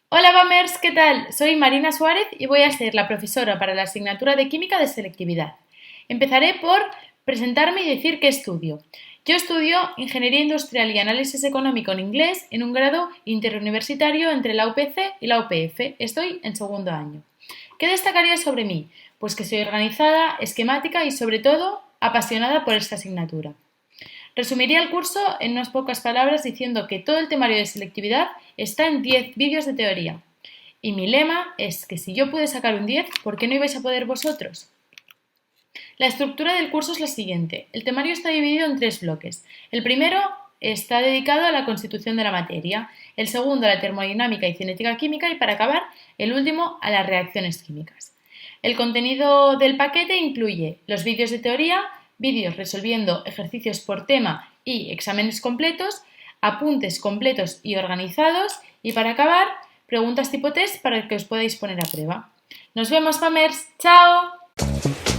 Hola Bamers, ¿qué tal? Soy Marina Suárez y voy a ser la profesora para la asignatura de Química de Selectividad. Empezaré por presentarme y decir qué estudio. Yo estudio Ingeniería Industrial y Análisis Económico en inglés en un grado interuniversitario entre la UPC y la UPF. Estoy en segundo año. ¿Qué destacaría sobre mí? Pues que soy organizada, esquemática y sobre todo apasionada por esta asignatura. Resumiría el curso en unas pocas palabras diciendo que todo el temario de selectividad está en 10 vídeos de teoría. Y mi lema es que si yo pude sacar un 10, ¿por qué no ibais a poder vosotros? La estructura del curso es la siguiente. El temario está dividido en 3 bloques. El primero está dedicado a la constitución de la materia, el segundo a la termodinámica y cinética química y para acabar, el último a las reacciones químicas. El contenido del paquete incluye los vídeos de teoría, vídeos resolviendo ejercicios por tema y exámenes completos, apuntes completos y organizados y para acabar, preguntas tipo test para que os podáis poner a prueba. Nos vemos, Famers. ¡Chao!